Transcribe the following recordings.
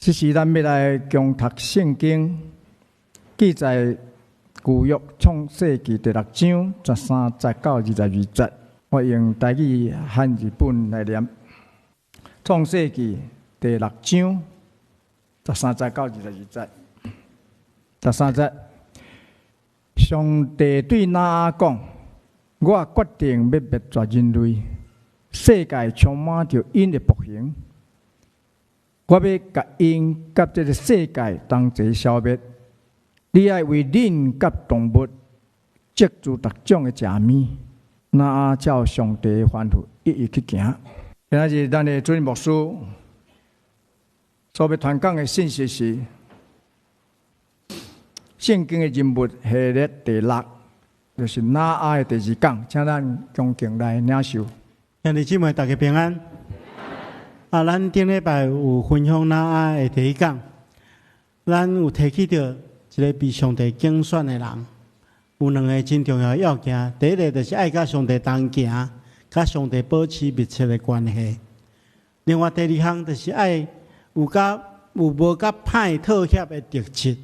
这是咱要来共读圣经，记载旧约创世纪第6章13节到22节。我用台语和日本来念。创世纪第6章13节到22节。13节，上帝对挪亚讲：“我决定要灭绝人类，世界充满着因的暴行。我要甲因甲这个世界同齐消灭。你爱为人甲动物接住各种的食物，那照上帝的吩咐一一去行。”今仔日咱的主任牧师所要传讲的信息是圣经的人物系列第6，就是挪亚的第2讲，请咱恭敬来领受。兄弟姊妹，大家平安。咱顶礼拜有分享挪亚的第1讲，咱有提起到一个被上帝拣选的人，有2个真重要的要件。第一个就是爱甲上帝同行，甲上帝保持密切的关系。另外第2项就是爱有无甲歹妥协的特质。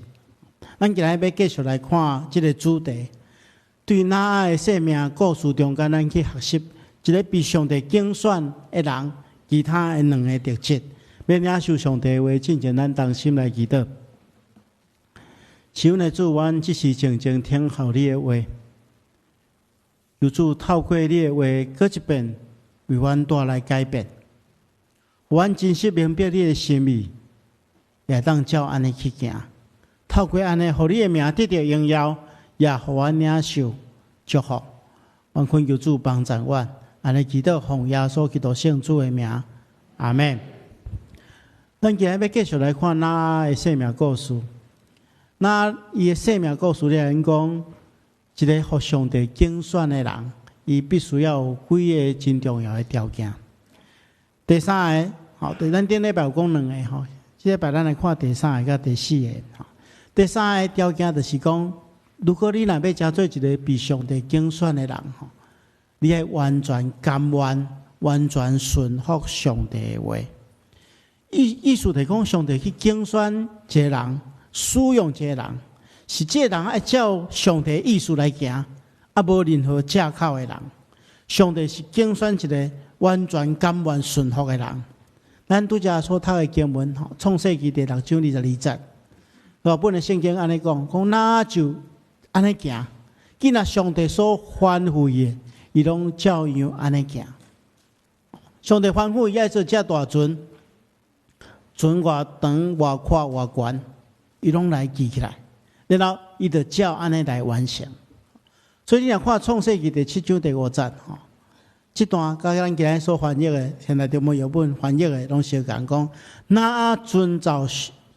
咱今日要继续来看这个主题，对挪亚的生命故事中间，咱去学习一个被上帝拣选的人，其他的2个特质。要领受上帝的话，进前咱同心来祈祷。求的主，阮只是静静听候你的话，求主透过你的话，搁一遍为阮带来改变。阮真实明白你的心意，也当照安尼去行。透过安尼，互你的名得到荣耀，也互阮领受祝福。阮恳求主帮助阮，安尼祈祷奉耶稣基督圣主的名，阿门。咱今日要继续来看挪亚的生命故事。那伊的生命故事咧，讲一个互上帝拣选的人，伊必须要有几个真重要的条件。第3个，咱顶礼拜有讲2个，这礼拜咱来看第3个甲第4个。第3个条件就是讲，如果你若要成做一个被上帝拣选的人，你要完全甘愿、完全顺服上帝的话。意思就是讲，上帝去拣选一个人，使用一个人，是这个人爱照上帝的意思来行，无任何借口的人。上帝是拣选一个完全甘愿顺服的人。咱拄则所读的经文，创世纪第6章22节。本的圣经安尼讲，那就安尼行，既然上帝所吩咐的，伊拢照样安尼行。上帝吩咐伊爱做这大船，船偌长、偌宽、偌悬，伊拢来记起来，然后伊就照安尼来完成。所以你若看创世纪第7章第5节，这段甲咱今日所翻译的，现在中文译本翻译的拢相共讲，那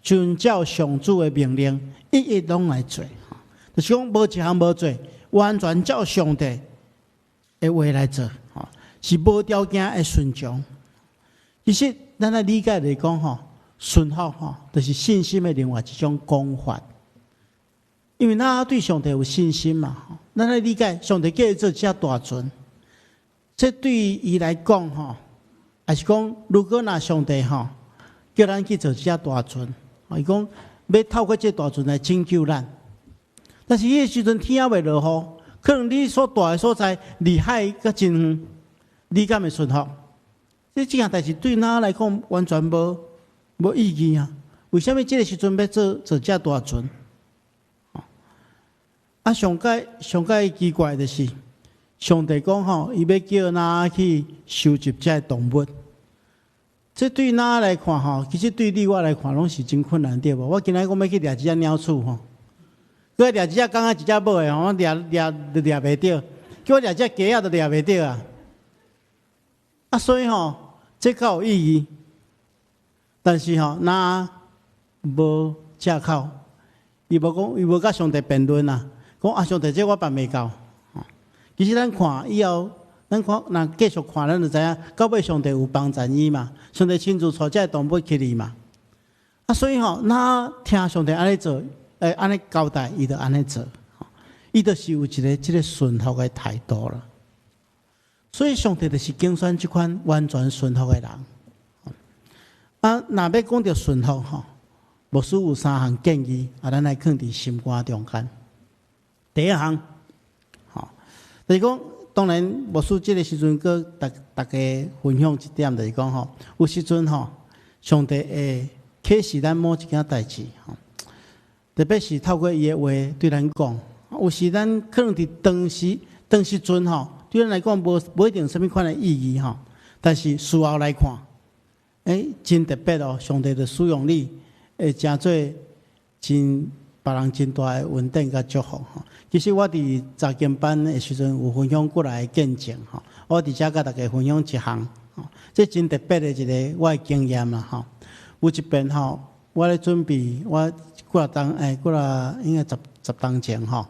遵照上主的命令，一一拢来做，就是讲无一项无做，完全照上帝的话来做，是无条件的顺从。其实咱来理解来讲，顺服就是信心的另外一种讲法。因为咱对上帝有信心嘛，咱来理解上帝叫伊做这大船，这对伊来讲，还是讲如果那上帝叫咱去做这大船。伊讲要透过这大船来拯救咱，但是迄个时阵天也未落雨，可能你所住的所在离海较真远，你敢会顺服？这件代志对咱来讲完全无意义啊！为什么这个时阵要做这大船？上界奇怪的是，上帝讲伊要叫咱去收集这动物。这对咱来看，其实对你我来看，拢是真困难，对无？我今仔我要去掠一只鸟鼠，佮掠一只刚刚一只母的，我掠袂着，叫我掠只鸡仔都掠袂着啊！所以这较有意义，但是咱无借口，伊无甲上帝辩论啊，讲上帝这我办袂到。其实咱看以后。咱看，若继续看，咱就知影，到尾上帝有帮助伊嘛，上帝亲自带这动物去哩嘛。所以咱听上帝安尼做，安尼交代，伊就安尼做，伊就是有这个顺服的态度了。所以上帝就是拣选这款完全顺服的人。啊，若要讲到顺服吼，牧师有3项建议，咱来放伫心肝中间。第一项，就是讲，当然牧师这个时阵，佮大家分享一点，就是讲吼，有时阵吼，上帝会启示咱某一件代志吼，特别是透过伊的话对咱讲，有时咱可能伫当时阵吼，对咱来讲无一定什么款的意义吼，但是事后来看，真特别哦，上帝的使用你，会真做真别人真大的稳定甲祝福吼。其实我伫查经班的时阵有分享过来的见证吼，我伫遮甲大家分享一项吼，这真特别的一个我的经验啦吼。有一遍吼，我咧准备我过来应该十当前吼，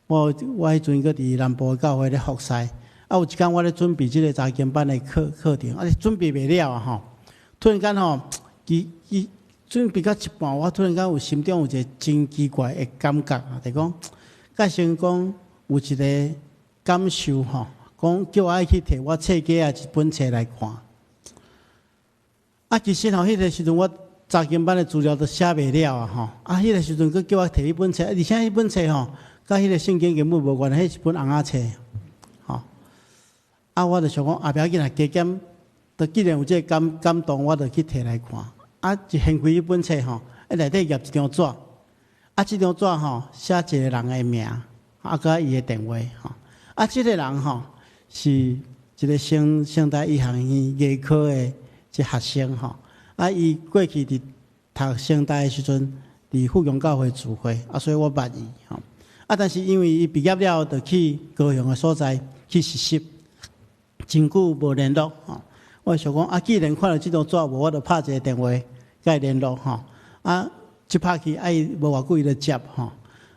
我迄阵搁伫南部教会咧服侍，啊有一天我咧准备即个查经班的课程，啊准备袂了啊吼，突然间吼，伊准备到一半，我突然间有心中有一个真奇怪的感觉啊，就是讲。甲先讲有一个感受吼，讲叫我爱去摕我册架一本册来看。啊，其实吼，迄个时阵我查经班的资料都写袂了啊吼。啊，迄个时阵佫叫我摕迄本册，而且迄本册吼，甲迄个圣经根本无关，迄是本红仔册。吼，啊，我就想讲，不要紧啊，加减，都既然有这个感动，我就去摕来看。啊，就掀开迄本册吼，内底夹一张纸。啊，这张纸吼写一个人的名，啊，佮伊的电话吼。啊，这个人吼是一个圣台医学院牙科的一学生吼。啊，伊过去伫读圣台的时阵，伫富强教会聚会，啊，所以我捌伊吼。啊，但是因为伊毕业了，就去高雄的所在去实习，真久无联络吼。我想讲，啊，既然看到这张纸，我就拍一个电话甲伊联络吼。啊。一拍去，伊无偌久伊就接吼，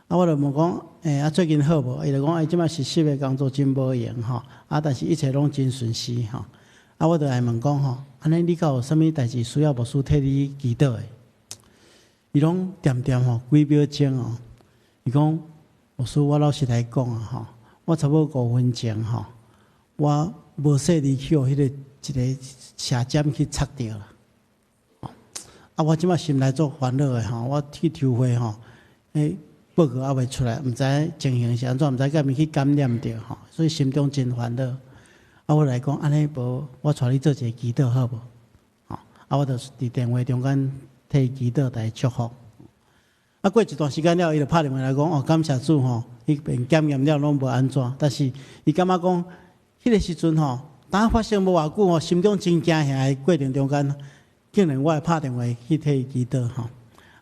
啊，我就问讲，啊最近好无？伊就讲，即摆实习的工作真无用吼，啊，但是一切拢真顺遂吼。啊，我就来问讲吼，安尼你敢有啥物代志需要牧师替你祈祷的？伊拢点吼几秒钟哦，伊讲牧师，我老实来讲啊吼，我差不多5分钟吼，我无说离去迄个一个车站去插着啦。啊！我即摆心内做烦恼的吼，我去抽血吼，报告还未出来，毋知情形是安怎，毋知甲咪去感染着吼，所以心中真烦恼。啊，我来讲安尼无，我带你做一个祈祷好无？吼，啊，我就伫电话中间替祈祷来祝福。啊，过一段时间了，伊就拍电话来讲，哦，感谢主吼，迄边检验了拢无安怎，但是伊感觉讲，迄个时阵吼，当发生无偌久吼，心中真惊吓的过程中间。竟然我会拍电话去替伊祈祷吼，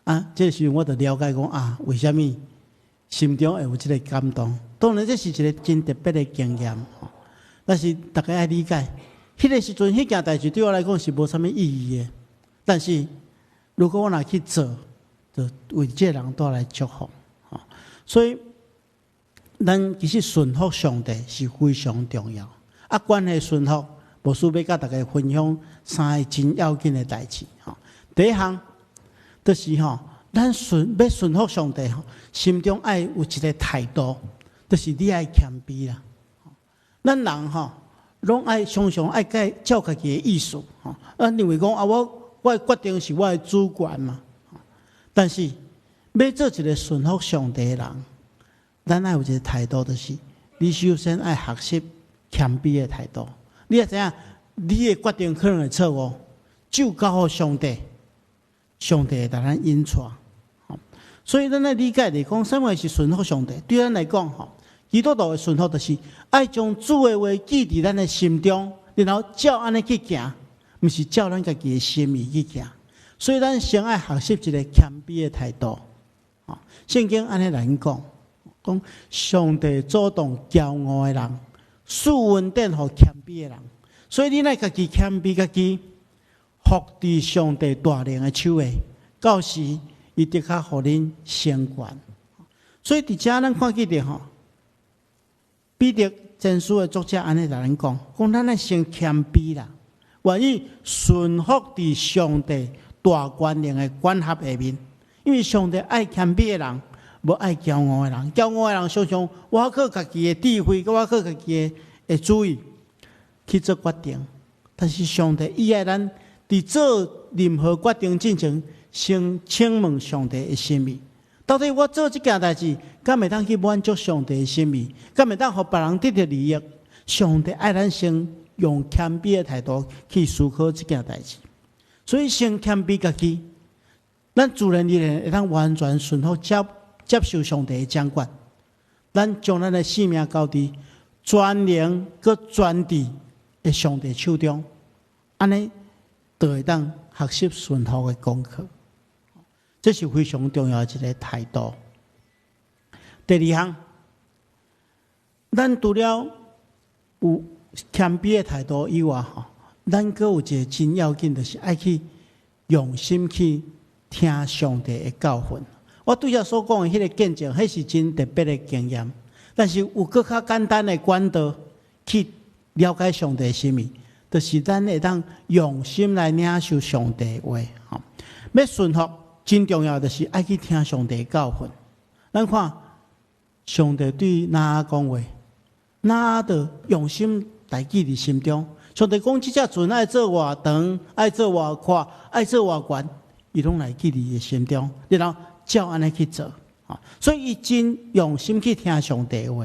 啊，这时候我就了解讲啊，为什么心中会有这个感动？当然这是一个真特别的经验吼，但是大家要理解，迄个时阵迄件代志对我来讲是无啥物意义的。但是如果我若去做，就为这人带来祝福吼。所以，咱其实顺服上帝是非常重要。啊，关系顺服。牧师要甲大家分享3个真要紧的代志吼。第一项，就是吼，咱要顺服上帝吼，心中爱有一个态度，就是你爱谦卑啦。咱人吼，拢爱常常爱照家己的意思吼。认为讲啊，我的决定是我的主权嘛。但是要做一个顺服上帝的人，咱爱有一个态度，就是你首先爱学习谦卑的态度。你也知影，你的决定可能会错误，就交给上帝，上帝会带咱引带。所以咱来理解嚟讲，什么是顺服上帝？对咱来讲，基督徒的顺服就是爱将主的话记伫咱的心中，然后照安尼去行，毋是照咱家己的心意去行。所以咱先爱学习一个谦卑的态度。圣经安尼来讲，讲上帝阻挡骄傲的人。赐恩典予谦卑的人，所以你来家己谦卑家己，服伫上帝大能的手下，到时伊的确予恁升官。所以伫遮咱看见吼，彼得前书的作者安尼来咱讲，咱爱先谦卑啦，愿意顺服伫上帝大权能的管辖下面，因为上帝爱谦卑的人。无爱骄傲的人，骄傲的人常常我靠家己的智慧，我靠家己的主意去做决定。但是上帝伊爱咱伫做任何决定进前，先请问上帝的心意。到底我做这件代志，敢会当去满足上帝的心意？敢会当互别人得到利益？上帝爱咱先用谦卑的态度去思考这件代志。所以先谦卑家己，咱自然而然会当完全顺服接受上帝的掌管。咱将咱的性命交伫全能佮全智的上帝手中，安尼就会当学习顺服的功课。这是非常重要的一个态度。第二项，咱除了有谦卑的态度以外，咱阁有一个真要紧，就是爱去用心去听上帝的教训。我对下所讲的迄个见证，迄是真特别的经验。但是有更较简单的管道去了解上帝的心意，就是咱会当用心来领受上帝的话。要顺服。真重要就是爱去听上帝的教训。咱看上帝对哪讲话，哪就用心来记伫心中。上帝讲：这只船爱做偌长，爱做偌宽，爱做偌悬，伊拢来记伫伊心中，然后照安尼去做。所以伊真用心去听上帝的话，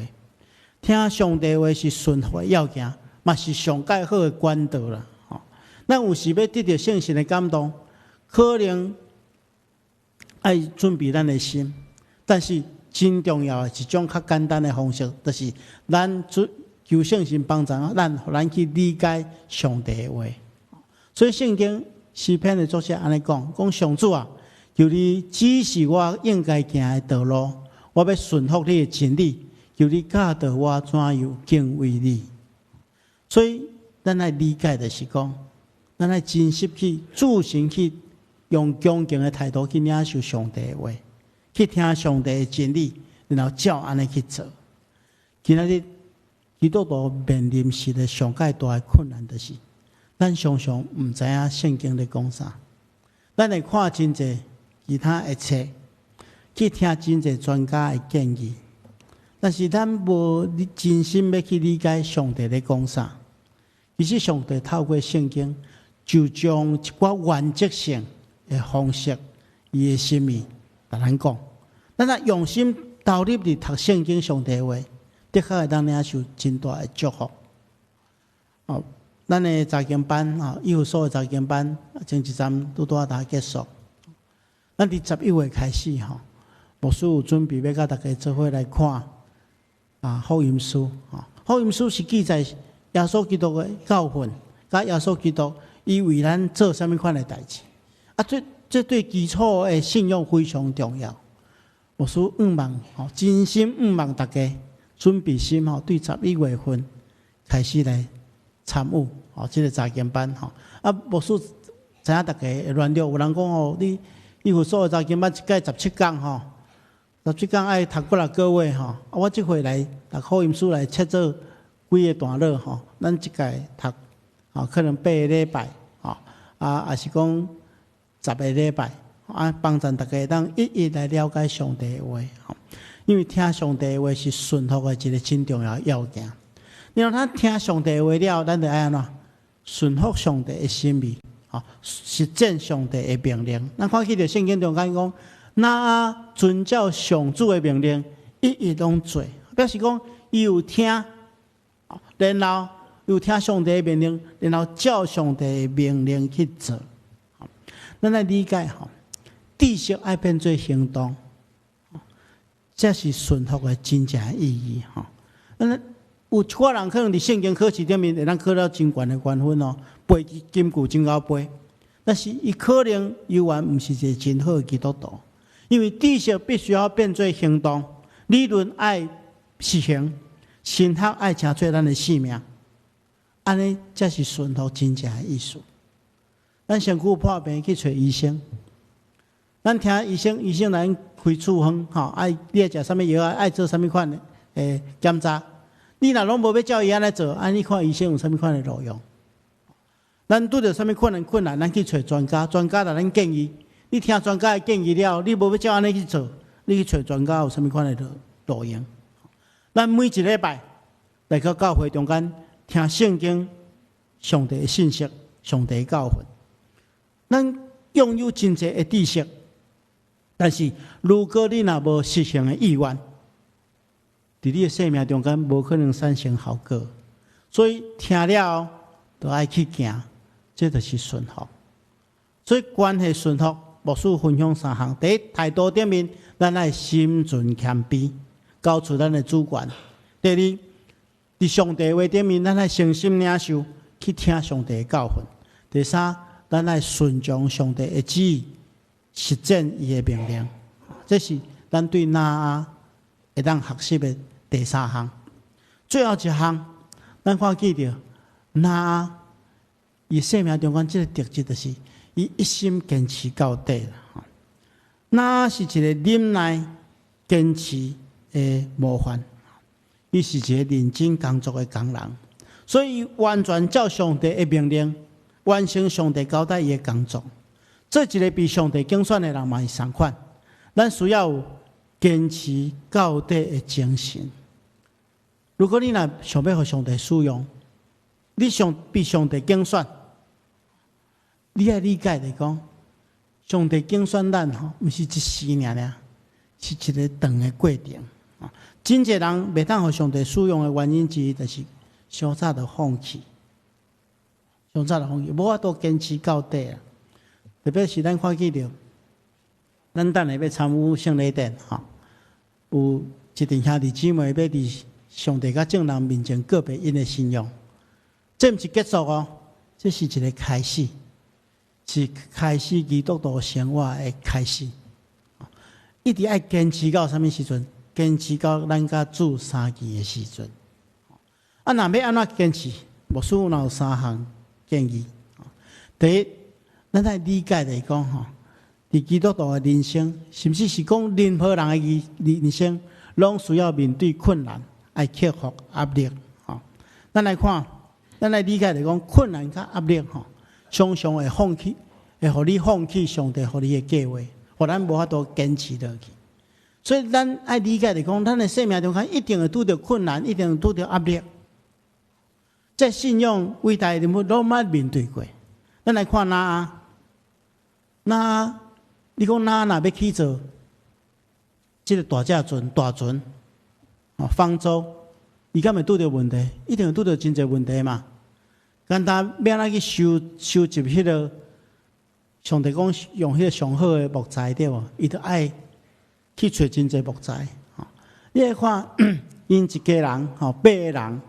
听上帝的话是顺服的要件，嘛是上介好的管道啦。咱有时要得到圣神的感动，可能爱准备咱的心，但是真重要的一种较简单的方式，就是咱求圣神帮助咱去理解上帝的话。所以圣经诗篇的作者安尼讲上主啊，求你指示我应该行的道路，我要顺服你的真理，求你教导我怎样敬畏你。所以咱来理解的是讲，咱来真实去自行去。用恭敬的态度去领受上帝的话，去听上帝的真理，然后照安尼去做。今仔日基督徒面临是个上介大的困难，就是咱常常唔知影圣经在讲啥，咱会看真济其他的册，去听真济专家的建议，但是咱无真心要去理解上帝在讲啥。其实上帝透过圣经，就将一寡原则性的方式，伊的心意，甲咱讲，咱若用心投入伫读圣经上帝话，的确会当领受真大的祝福。咱的查经班义务所的查经班，前一站拄大家结束。咱伫11月开始牧师有准备要甲大家做伙来看福音书福音书是记载耶稣基督的教训，甲耶稣基督伊为咱做啥物款的代志。这对基础的信仰非常重要。牧师望真心望大家准备心对11月份开始来参与这个查经班牧师知影大家会乱了，有人讲你义务所的查经班一届17天17天爱读几个月我这回来读福音书来切做几个段落咱一届读可能8个礼拜也是讲10个礼拜帮助大家当一一来了解上帝的话因为听上帝的话是顺服的一个真重要的要件。然后咱听上帝的话了，咱就爱安怎顺服上帝的心意实践上帝的命令。咱看起着圣经中讲那遵照上主的命令一一拢做，表示讲伊有听然后有听上帝的命令，然后照上帝的命令去做。咱来理解知识爱变做行动，这是顺服的真正的意义有一寡人可能伫圣经考试顶面会当考了真悬的关分背金句真够背，但是伊可能犹原毋是一个真好的基督徒，因为知识必须要变做行动，理论爱实行，神学爱成做咱的性命，安尼才是顺服真正的意思。咱身躯破病去找医生，咱听医生来开处方爱你爱食啥物药爱做啥物款的检查。你若拢无要照伊安尼做，你看医生有啥物款的路用？咱拄着啥物困难，咱去找专家，专家来咱建议。你听专家的建议了，你无要照安尼去做，你去找专家有啥物款的路用？咱每一礼拜来到教会中间听圣经，上帝的信息，上帝的教训。咱拥有真侪的知识，但是如果你若无实行的意愿，伫你的生命中间无可能产生效果。所以听了就爱去行，这就是顺服。所以关系顺服，牧师分享3项：第一，态度顶面，咱爱心存谦卑，交出咱的主权；第二，伫上帝话顶面，咱爱诚心领受，去听上帝的教训；第三，咱爱顺从上帝的旨意，实践伊的命令。这是咱对那阿会当学习的第3项。最后一项，咱看记着那阿伊生命中间这个特质，就是伊一心坚持到底啦。那是一个忍耐、坚持的模范，伊是一个认真工作的工人，所以完全照上帝的命令，完成上帝交代伊的工作。做一个被上帝拣选的人嘛是同款，咱需要有坚持到底的精神。如果你若想要互上帝使用，你被上帝拣选，你要理解来讲，上帝拣选咱吼，毋是一时尔，是一个长的过程。真侪人袂当互上帝使用的原因之一，就是上早就放弃，无法度坚持到底啊。特别是咱看见着，咱等下要参与圣礼典吼，有一群兄弟姊妹要伫上帝甲众人面前告别因的信仰，这毋是结束哦，这是一个开始。是开始基督徒生活的开始，一直爱坚持到什么时阵？坚持到咱甲主相见的时阵。若要安怎坚持？牧师有3项建议。第一，咱爱理解来讲吼，伫基督徒的人生，甚至是讲任何人的人生，拢需要面对困难，爱克服压力。咱来看，咱来理解来讲，困难甲压力吼。常常会放弃，会互你放弃上帝互你的计划，互咱无法度坚持落去。所以咱爱理解来讲，咱的生命中间一定会拄到困难，一定会拄到压力。在信仰伟大的人物拢捌面对过。咱来看那你讲若要去做这个大船，方舟，伊敢会拄到问题？一定会拄到真侪问题嘛。但他要安怎去收集迄个上帝讲用迄个上好的木材对无？伊就爱去找真侪木材。你来看，因一家人8个人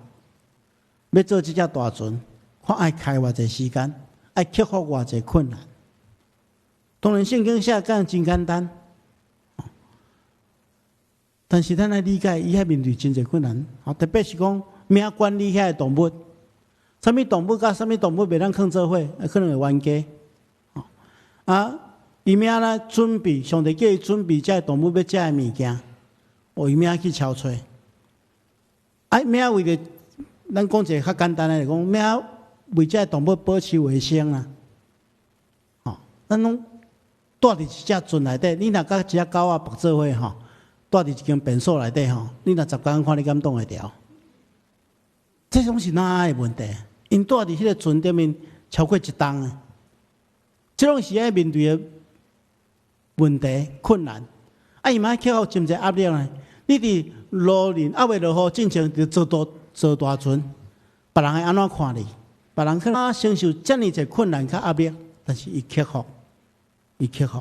要做这只大船，看爱开偌济时间，爱克服偌济困难。当然圣经写讲真简单，但是咱爱理解，伊遐面对真侪困难。特别是讲命管理遐个动物。什么动物甲什么动物袂当放做伙，可能会冤家。伊命啦准备，上帝叫伊准备这动物要食的物件，伊命去敲找。命为着，咱讲一个较简单的来讲，命为这动物保持卫生啦。咱拢带伫一只船内底，你若甲一只狗仔绑做伙吼，带伫一间便所内底吼，你若10工看你敢挡会牢？这种是哪的问题？因住伫迄个船顶面超过1冬啊！这种是爱面对的问题困难。伊嘛克服真侪压力呢。你伫路面还未落雨，进前就坐大船，别人会安怎看你？别人可能承受遮尔侪困难甲压力，但是伊克服。所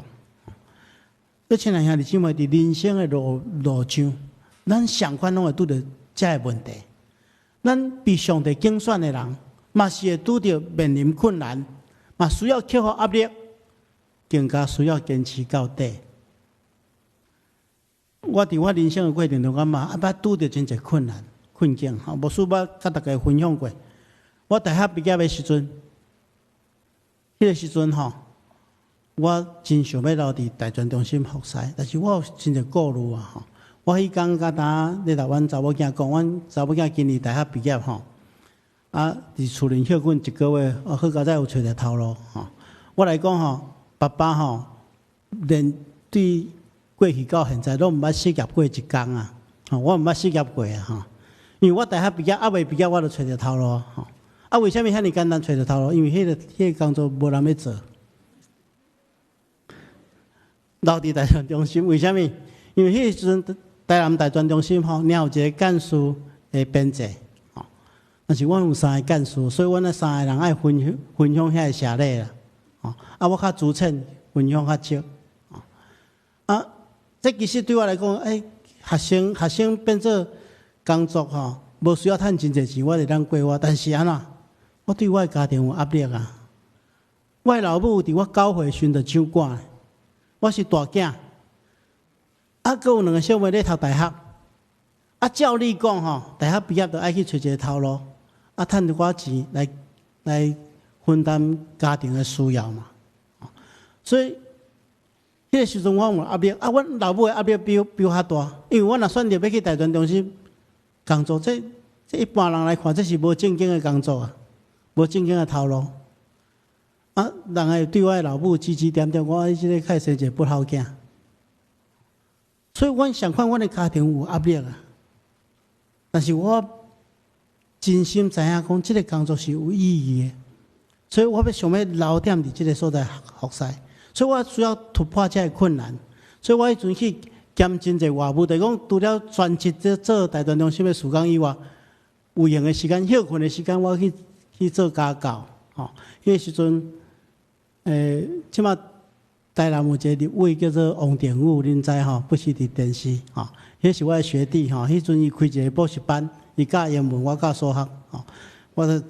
以，亲爱兄弟姊妹，伫人生的路上，咱上款拢会拄着遮个问题。咱被上帝拣选的人，嘛是会拄着面临困难，嘛需要克服压力，更加需要坚持到底。我伫我人生的过程中，我嘛捌拄着真侪困境。牧师捌甲大家分享过，我大学毕业的时阵，迄个时阵我真想要留伫大专中心服侍，但是我有真侪顾虑啊。我迄天甲咧甲阮查某囝讲，阮查某囝今年大学毕业伫厝里休困1个月，好佳哉有找着头路我来讲爸爸连对过去到现在都毋捌失业过一天啊！我毋捌失业过啊！因为我大学毕业还未毕业，我就找着头路为什么遐尼简单找着头路？因为迄个工作无人要做，留伫大专中心，为什么？因为迄个时阵台南大专中心吼，有一个干事的编制，吼，但是阮有3个干事，所以阮那3个人爱分享遐个社例啦，吼，啊，我较主称分享较少，啊，这其实对我来讲，学生变做工作吼，无需要趁真侪钱，我会当过活，但是安怎？我对我的家庭有压力啊！我的老母伫我9岁时就唱歌，我是大囝，啊，阁有2个小妹咧读大学，啊，照理讲吼，大学毕业就爱去找一个头路，啊，趁一寡钱来分担家庭的需要嘛。所以，迄个时阵我有压力，啊，阮老母的压力比我较大，因为我若选择要去大专中心工作，这一般人来看，这是无正经的工作啊。无正经的头路，啊，人会对我的老母指指点点，我即个开生一个不好囝，所以阮想看阮的家庭有压力啊。但是我真心知影讲，即个工作是有意义的，所以我想要留点伫即个所在学习，所以我需要突破这个困难，所以我迄阵去兼真侪外务，就是讲除了全职做大专中心的事工以外，有闲的时间、休困的时间，我去做家教，吼，迄个时阵，即马台南有一个立委叫做王定武，恁知吼？不是伫电视，吼，迄是我的学弟，吼，迄阵伊开一个补习班，伊教英文，我教数学，吼，我就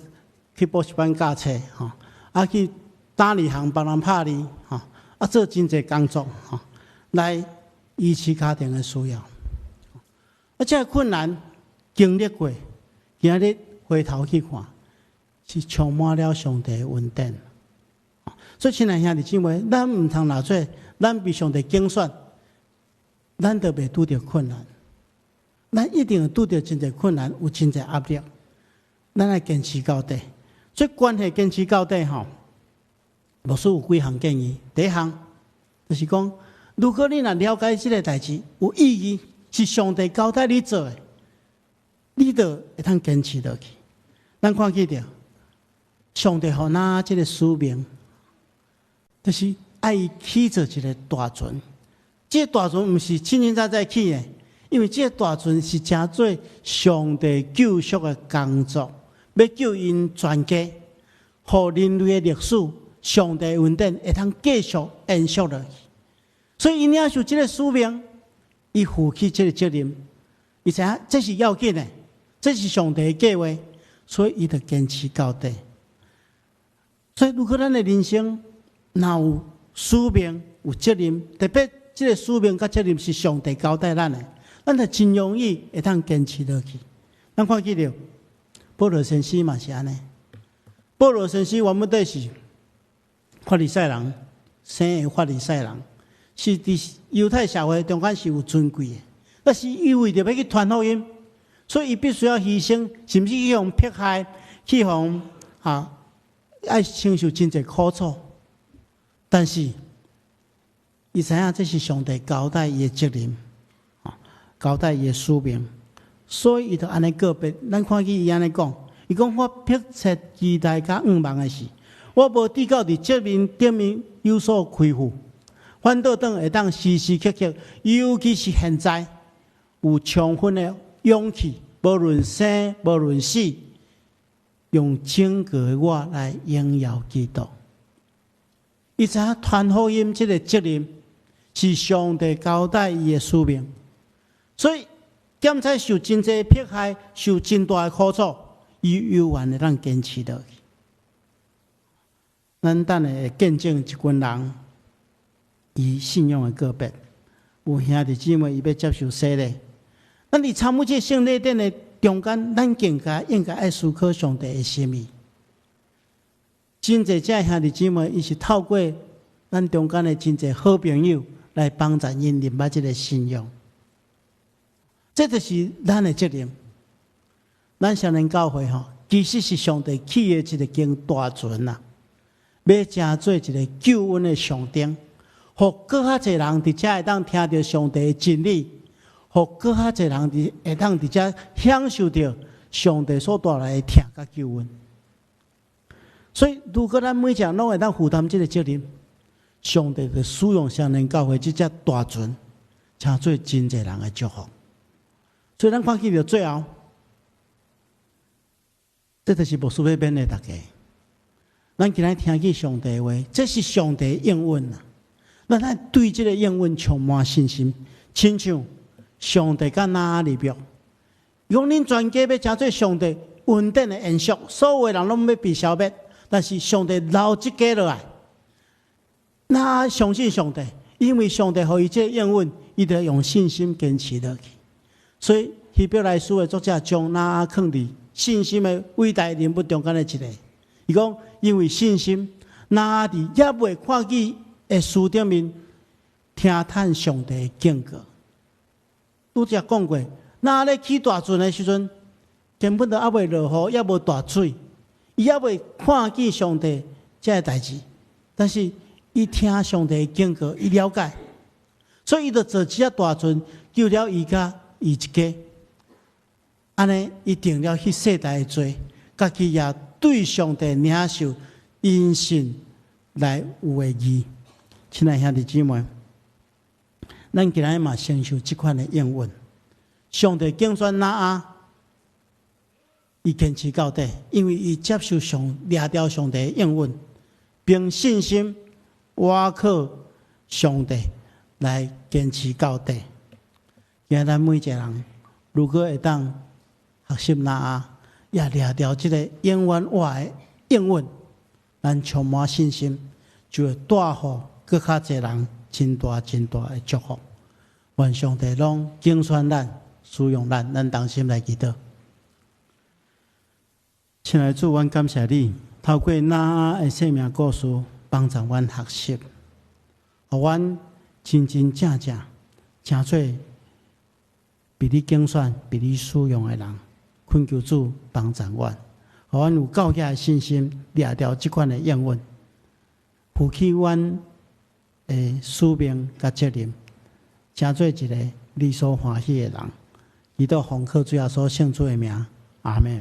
去补习班教册，吼，啊去打理行帮人拍理，吼，啊做真侪工作，吼，来维持家庭的需要。啊，这困难经历过，今日回头去看。是充满了上帝的恩典，所以亲爱兄弟姊妹，咱唔通拿做咱被上帝拣选，咱就袂拄着困难，咱一定会拄着真侪困难，有真侪压力，咱要坚持到底。所以关系坚持到底吼，牧师有几项建议。第一项就是讲，如果你若了解这个代志有意义，是上帝交代你做的，你就会通坚持落去。咱看见着。上帝予咱这个使命，就是爱起做一个大船。这个大船不是清清早早起的，因为这个大船是正做上帝救赎的工作，要救因全家，互人类的历史，上帝恩典会通继续延续落去。所以，因领受这个使命，伊负起这个责任，伊知影这是要紧的，这是上帝的计划，所以伊就坚持到底。所以，如果咱的人生若有使命、有责任，特别这个使命甲责任是上帝交代咱的，咱就真容易会当坚持落去。咱看见了，保罗先生嘛是安尼。保罗先生原本就是法利赛人，生的法利赛人，是伫犹太社会中间是有尊贵的。但是伊为着要去传福音，所以伊必须要牺牲，甚至去用迫害，去用爱承受真侪苦楚，但是伊知影这是上帝交代伊的责任，交代伊的使命，所以伊就安尼告别。咱看见伊安尼讲，伊讲我迫切期待甲仰望的是，我无抵到伫责任顶面有所亏负，反倒当会当时时刻刻，尤其是现在有充分的勇气，无论生无论死。用整个的我来荣耀基督。伊知影传福音这个责任是上帝交代伊的使命，所以兼且受真侪迫害，受真大的苦楚，伊有愿会当坚持落去。咱等下会见证一群人伊信仰的告别，有兄弟姊妹伊要接受洗礼。咱伫参与这圣礼典的中间，咱更加应该爱思考上帝的心意。真侪这兄弟姊妹，伊是透过咱中间的真侪好朋友来帮助因入捌这个信仰。这就是咱的责任。咱少年教会吼，其实是上帝起的一个间大船呐，要成做一个救恩的上灯，互更较侪人伫遮会当听到上帝的真理。互更较侪人会当伫遮享受到上帝所带来的疼甲救恩。所以，如果咱每一人拢会当负担这个责任，上帝的使用少年教会这只大船，请做真侪人的祝福。所以咱看起到最后，这就是牧师要勉励大家。咱今日听见上帝的话，这是上帝的应允啊！咱对这个应允充满信心，亲像上帝甲那里表，讲恁全家要成做上帝恩典的延续，所有的人拢要被消灭，但是上帝留一家落来。那相信上帝，因为上帝予伊这个应允，伊就用信心坚持落去。所以希伯来书的作者将那放伫信心的伟大人物中间的一个。伊讲，因为信心，那伫也未看见的书顶面，听叹上帝的警告。拄则讲过，那咧起大船的时阵，根本就还未落雨，也无大水，伊也未看见上帝这个代志。但是伊听上帝的警告，伊了解，所以伊就做一只大船，救了伊甲伊一家。安尼，伊定了迄世代的罪，家己也对上帝领受因信来有的义。亲爱兄弟姊妹，咱今日嘛承受这款的应允。上帝拣选拿阿，伊坚持到底，因为伊接受掠掉上帝的应允，凭信心倚靠上帝来坚持到底。今日咱每一个人，如果会当学习拿阿，也掠掉这个永远活的应允，咱充满信心，就会带予更较侪人真大真大的祝福。愿上帝拢拣选咱，使用咱，咱同心来祈祷。亲爱的主，阮感谢你，透过拿阿的生命故事，帮助阮学习，互阮真真正正成做被你拣选、被你使用的人。恳求主帮助阮，互阮有够遐的信心，掠掉即款的应允，负起阮的使命甲责任，成做一个你所欢喜的人。祈祷奉靠主耶稣圣主的名，阿门。